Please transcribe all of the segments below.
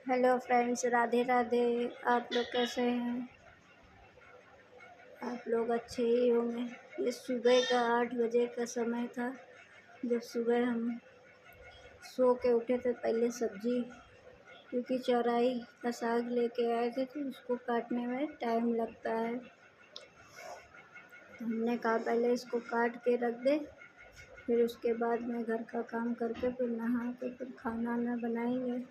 Hello friends, Radhe Radhe. आप लोग कैसे हैं? आप लोग अच्छे ही होंगे। ये सुबह का 8 बजे का समय था जब सुबह हम सो के उठे थे। पहले सब्जी, क्योंकि चौराई का साग लेके आए थे तो उसको काटने में टाइम लगता है, तो हमने कहा पहले इसको काट के रख दे, फिर उसके बाद में घर का काम करके फिर नहा के फिर खाना ना बनाएंगे।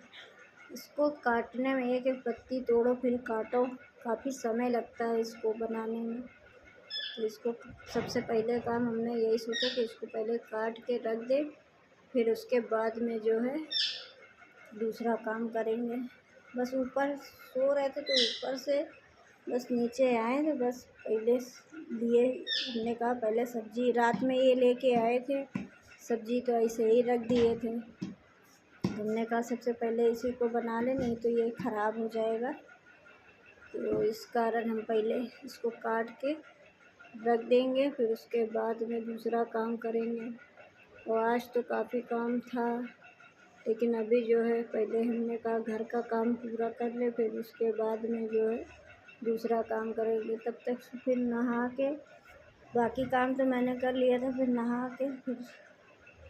इसको काटने में एक एक पत्ती तोड़ो फिर काटो, काफ़ी समय लगता है इसको बनाने में। तो इसको सबसे पहले काम हमने यही सोचा कि इसको पहले काट के रख दे, फिर उसके बाद में जो है दूसरा काम करेंगे। बस ऊपर सो रहे थे तो ऊपर से बस नीचे आए थे, बस पहले लिए हमने कहा पहले सब्जी रात में ये लेके आए थे, सब्जी तो ऐसे ही रख दिए थे। हमने कहा सबसे पहले इसी को बना लें, नहीं तो ये ख़राब हो जाएगा। तो इस कारण हम पहले इसको काट के रख देंगे, फिर उसके बाद में दूसरा काम करेंगे। और आज तो काफ़ी काम था, लेकिन अभी जो है पहले हमने कहा घर का काम पूरा कर ले, फिर उसके बाद में जो है दूसरा काम करेंगे। तब तक फिर नहा के, बाकी काम तो मैंने कर लिया था, फिर नहा के फिर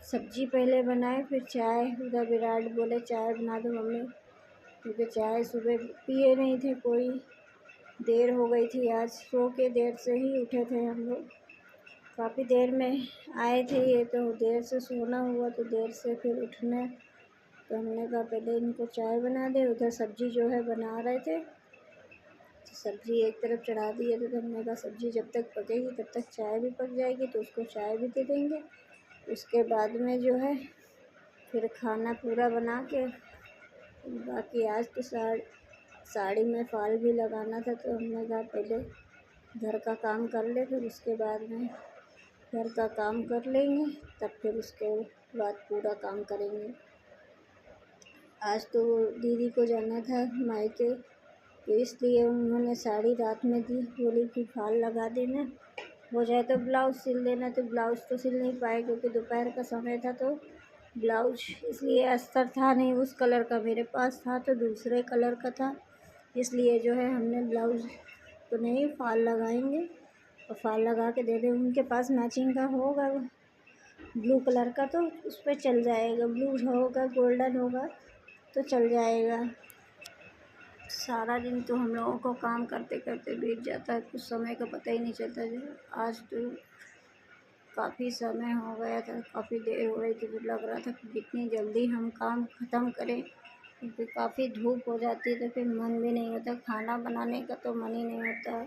सब्जी पहले बनाए, फिर चाय। उधर विराट बोले चाय बना दो मम्मी, क्योंकि चाय सुबह पिए नहीं थे कोई, देर हो गई थी। आज सो के देर से ही उठे थे हम लोग, काफ़ी देर में आए थे ये, तो देर से सोना हुआ तो देर से फिर उठने। तो हमने कहा पहले इनको चाय बना दे। उधर सब्जी जो है बना रहे थे, तो सब्जी एक तरफ चढ़ा दिए थे, तो हमने कहा सब्जी जब तक पकेगी तब तक चाय भी पक जाएगी, तो उसको चाय भी दे देंगे। उसके बाद में जो है फिर खाना पूरा बना के, बाकी आज तो साड़ी में फॉल भी लगाना था, तो हमने कहा पहले घर का काम कर ले, फिर उसके बाद में घर का काम कर लेंगे, तब फिर उसके बाद पूरा काम करेंगे। आज तो दीदी को जाना था मायके, तो इसलिए उन्होंने साड़ी रात में दी, बोली कि फॉल लगा देना, हो जाए तो ब्लाउज़ सिल देना। तो ब्लाउज़ तो सिल नहीं पाए क्योंकि दोपहर का समय था, तो ब्लाउज इसलिए अस्तर था नहीं उस कलर का, मेरे पास था तो दूसरे कलर का था, इसलिए जो है हमने ब्लाउज़ तो नहीं फॉल लगाएंगे और फॉल लगा के दे दें। उनके पास मैचिंग का होगा ब्लू कलर का, तो उस पर चल जाएगा, ब्लू होगा गोल्डन होगा तो चल जाएगा। सारा दिन तो हम लोगों को काम करते करते बीत जाता है, कुछ समय का पता ही नहीं चलता। जो आज तो काफ़ी समय हो गया था, काफ़ी देर हो रही थी, तो लग रहा था कि कितनी जल्दी हम काम ख़त्म करें, क्योंकि काफ़ी धूप हो जाती है तो फिर मन भी नहीं होता, खाना बनाने का तो मन ही नहीं होता।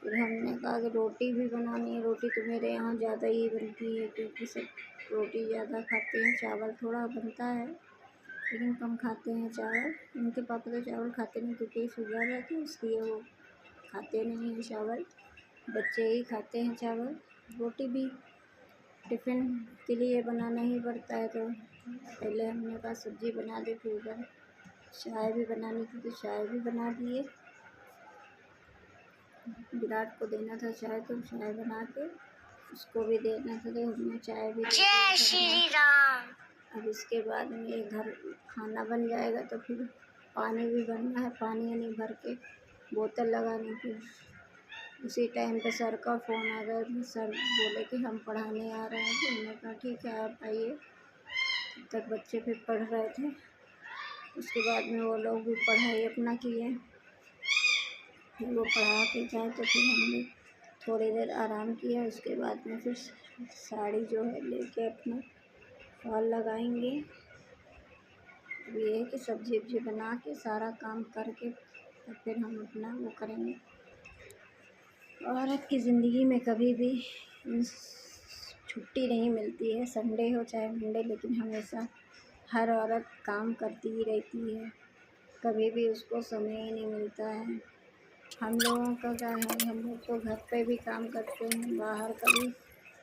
फिर हमने कहा कि रोटी भी बनानी है। रोटी तो मेरे यहाँ ज़्यादा ही बनती है, क्योंकि सब रोटी ज़्यादा खाते हैं, चावल थोड़ा बनता है लेकिन कम खाते हैं चावल। उनके पापा तो चावल खाते नहीं, क्योंकि शुगर है तो इसलिए वो खाते नहीं हैं चावल, बच्चे ही खाते हैं चावल। रोटी भी टिफ़िन के लिए बनाना ही पड़ता है, तो पहले हमने कहा सब्ज़ी बना दे, फिर उधर चाय भी बनानी थी तो चाय भी बना दिए। विराट को देना था चाय, तो चाय बना के उसको भी देना था, तो हमने चाय भी जय श्री राम। अब इसके बाद में ये घर खाना बन जाएगा तो फिर पानी भी भरना है, पानी यानी भर के बोतल लगानी थी। उसी टाइम पे सर का फ़ोन आ गया, तो सर बोले कि हम पढ़ाने आ रहे हैं, तो हमने कहा ठीक है आप आइए। तब तक बच्चे फिर पढ़ रहे थे, उसके बाद में वो लोग भी पढ़ाई अपना किए, फिर वो पढ़ा के जाए तो फिर हमने थोड़ी देर आराम किया। उसके बाद में फिर साड़ी जो है लेके अपना फॉल लगाएंगे। ये है कि सब्जी वब्जी बना के सारा काम करके तो फिर हम अपना वो करेंगे। औरत की ज़िंदगी में कभी भी छुट्टी नहीं मिलती है, संडे हो चाहे मंडे, लेकिन हमेशा हर औरत काम करती ही रहती है, कभी भी उसको समय ही नहीं मिलता है। हम लोगों का क्या है, हम लोग तो घर पे भी काम करते हैं, बाहर का भी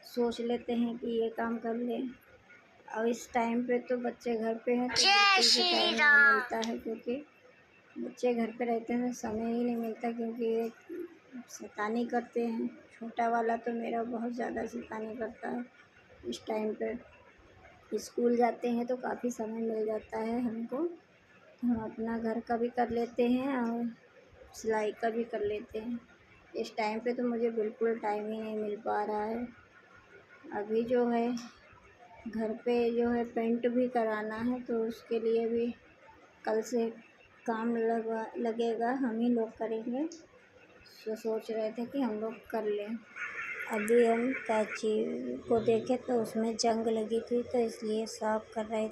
सोच लेते हैं कि ये काम कर लें। और इस टाइम पे तो बच्चे घर पे हैं तो बिल्कुल भी टाइम नहीं मिलता है, क्योंकि बच्चे घर पे रहते हैं तो समय ही नहीं मिलता, क्योंकि ये शैतानी करते हैं। छोटा वाला तो मेरा बहुत ज़्यादा शैतानी करता है इस टाइम पे। स्कूल जाते हैं तो काफ़ी समय मिल जाता है हमको, हम अपना घर का भी कर लेते हैं और सिलाई का भी कर लेते हैं। इस टाइम पे तो मुझे बिल्कुल टाइम ही नहीं मिल पा रहा है। अभी जो है घर पे जो है पेंट भी कराना है, तो उसके लिए भी कल से काम लगेगा, हम ही लोग करेंगे। तो सोच रहे थे कि हम लोग कर लें। अभी हम कैंची को देखे तो उसमें जंग लगी थी, तो इसलिए साफ़ कर रहे थे।